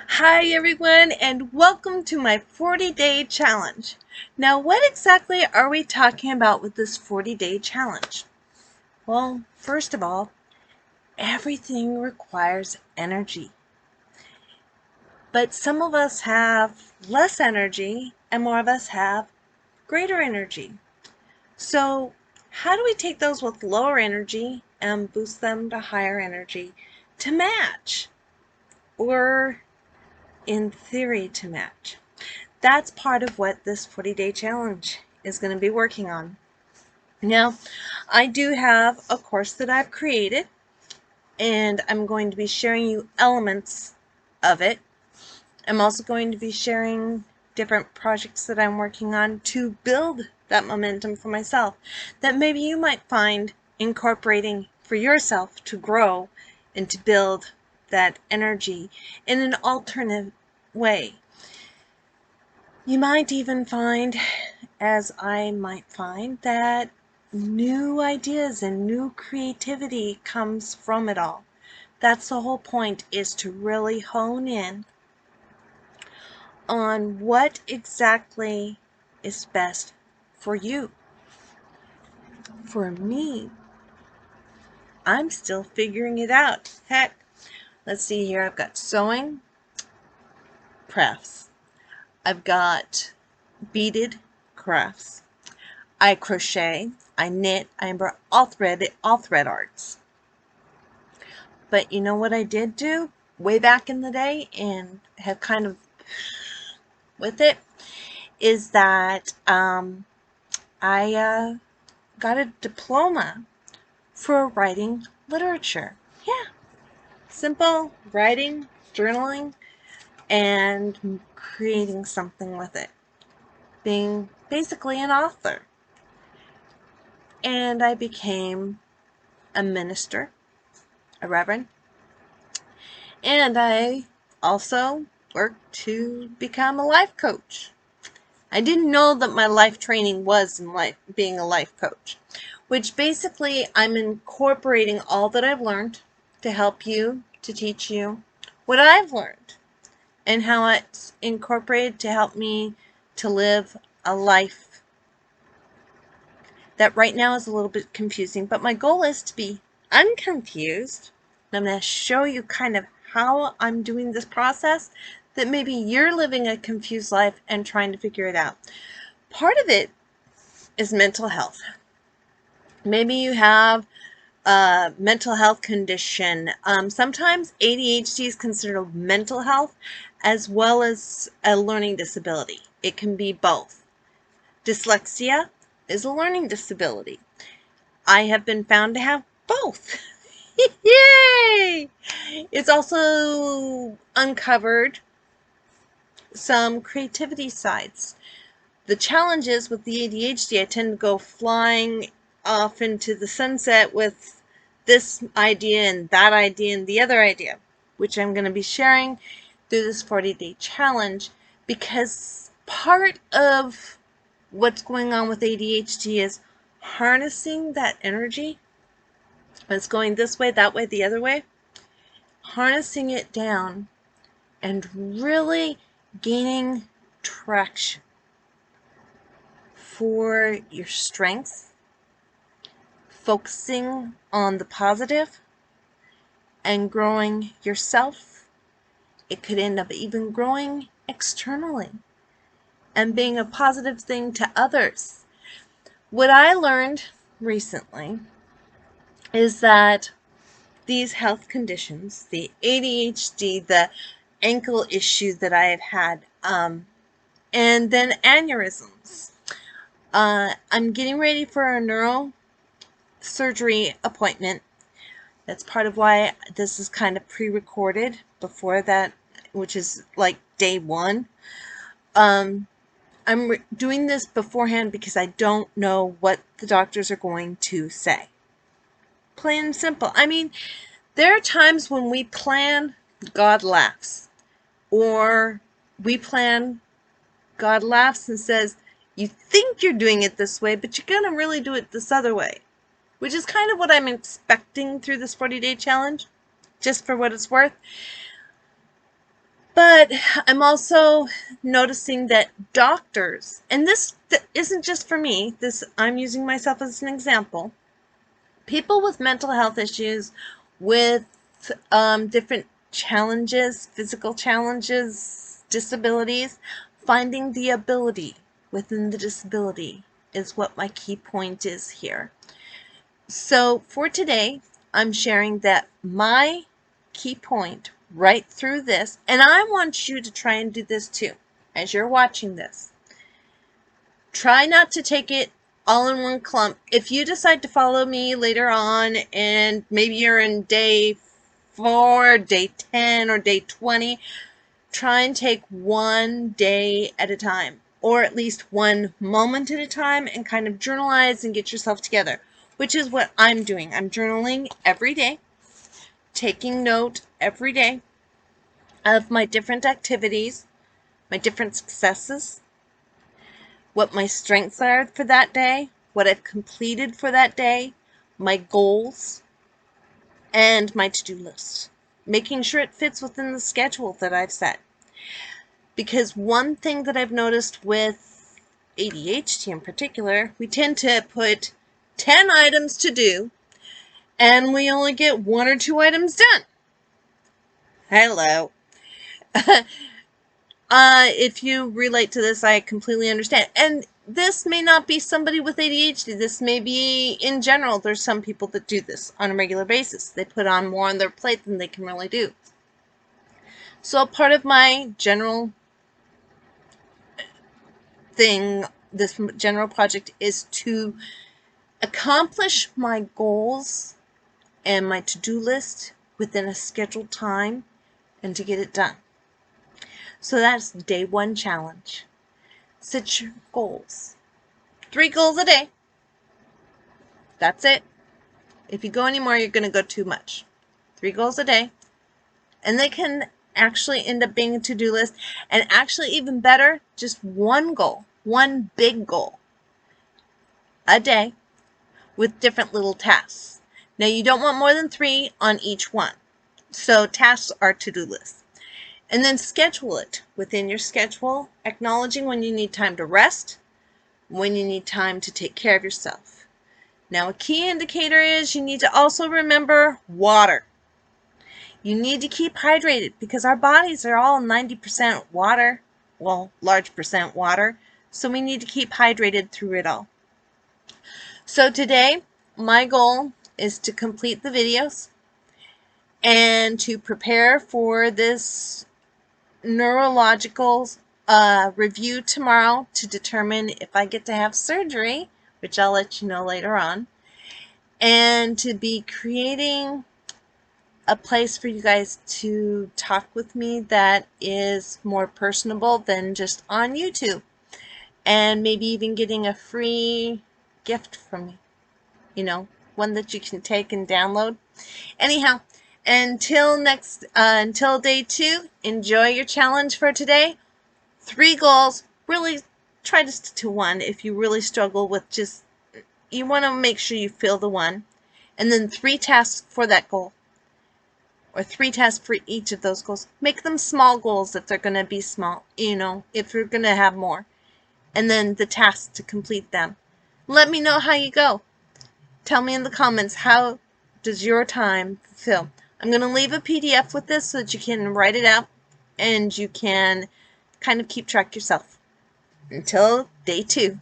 Hi everyone, and welcome to my 40-day challenge. Now, what exactly are we talking about with this 40-day challenge? Well, first of all, everything requires energy. But some of us have less energy and more of us have greater energy. So, how do we take those with lower energy and boost them to higher energy to match? Or in theory to match? That's part of what this 40-day challenge is going to be working on. Now, I do have a course that I've created, and I'm going to be sharing you elements of it. I'm also going to be sharing different projects that I'm working on to build that momentum for myself that maybe you might find incorporating for yourself to grow and to build that energy in an alternate way. You might even find, as I might find, that new ideas and new creativity comes from it all. That's the whole point, is to really hone in on what exactly is best for you. For me, I'm still figuring it out. Heck, let's see here. I've got sewing, crafts. I've got beaded crafts. I crochet, I knit, I embroider, all thread arts. But you know what I did do way back in the day and have kind of with it is that I got a diploma for writing literature. Yeah, simple writing, journaling, and creating something with it. Being basically an author. And I became a minister, a reverend, and I also worked to become a life coach. I didn't know that my life training was in life, being a life coach, which basically I'm incorporating all that I've learned to help you, to teach you what I've learned and how it's incorporated to help me to live a life that right now is a little bit confusing, but my goal is to be unconfused. And I'm going to show you kind of how I'm doing this process, that maybe you're living a confused life and trying to figure it out. Part of it is mental health. Maybe you have a mental health condition. Sometimes ADHD is considered mental health as well as a learning disability. It can be both. Dyslexia is a learning disability. I have been found to have both. Yay! It's also uncovered some creativity sides. The challenge is with the ADHD, I tend to go flying off into the sunset with this idea and that idea and the other idea, which I'm going to be sharing through this 40-day challenge, because part of what's going on with ADHD is harnessing that energy. It's going this way, that way, the other way. Harnessing it down and really gaining traction for your strengths, focusing on the positive and growing yourself. It could end up even growing externally and being a positive thing to others. What I learned recently is that these health conditions, the ADHD, the ankle issue that I have had, and then aneurysms. I'm getting ready for a neurosurgery appointment. That's part of why this is kind of pre-recorded before that, which is like day one. I'm doing this beforehand because I don't know what the doctors are going to say. Plain and simple. I mean, there are times when we plan, God laughs. Or we plan, God laughs and says, you think you're doing it this way, but you're going to really do it this other way. Which is kind of what I'm expecting through this 40-day challenge, just for what it's worth. But I'm also noticing that doctors, and this isn't just for me, this I'm using myself as an example, people with mental health issues, with different challenges, physical challenges, disabilities, finding the ability within the disability is what my key point is here. So for today, I'm sharing that my key point right through this, and I want you to try and do this too as you're watching this. Try not to take it all in one clump. If you decide to follow me later on and maybe you're in day 4, day 10, or day 20, try and take one day at a time, or at least one moment at a time, and kind of journalize and get yourself together, which is what I'm doing. I'm journaling every day, taking note every day of my different activities, my different successes, what my strengths are for that day, what I've completed for that day, my goals, and my to-do list, making sure it fits within the schedule that I've set. Because one thing that I've noticed with ADHD in particular, we tend to put 10 items to do, and we only get 1 or 2 items done. Hello. If you relate to this, I completely understand. And this may not be somebody with ADHD. This may be in general. There's some people that do this on a regular basis. They put on more on their plate than they can really do. So part of my general thing, this general project, is to accomplish my goals and my to-do list within a scheduled time and to get it done. So that's day 1 challenge. Set your goals. 3 goals a day. That's it. If you go any more, you're going to go too much. 3 goals a day. And they can actually end up being a to-do list. And actually, even better, just one goal, one big goal a day with different little tasks. Now, you don't want more than 3 on each one. So tasks are to-do lists. And then schedule it within your schedule, acknowledging when you need time to rest, when you need time to take care of yourself. Now, a key indicator is you need to also remember water. You need to keep hydrated because our bodies are all 90% water, well, large percent water, so we need to keep hydrated through it all. So today, my goal is to complete the videos and to prepare for this neurological review tomorrow to determine if I get to have surgery, which I'll let you know later on, and to be creating a place for you guys to talk with me that is more personable than just on YouTube, and maybe even getting a free gift from me, one that you can take and download. Anyhow, until day 2, enjoy your challenge for today. 3 goals. Really try to stick to 1 if you really struggle with you want to make sure you fill the 1. And then 3 tasks for that goal. Or 3 tasks for each of those goals. Make them small goals if they're going to be small, if you're going to have more. And then the tasks to complete them. Let me know how you go. Tell me in the comments, how does your time feel? I'm going to leave a PDF with this so that you can write it out and you can kind of keep track yourself. Until day 2.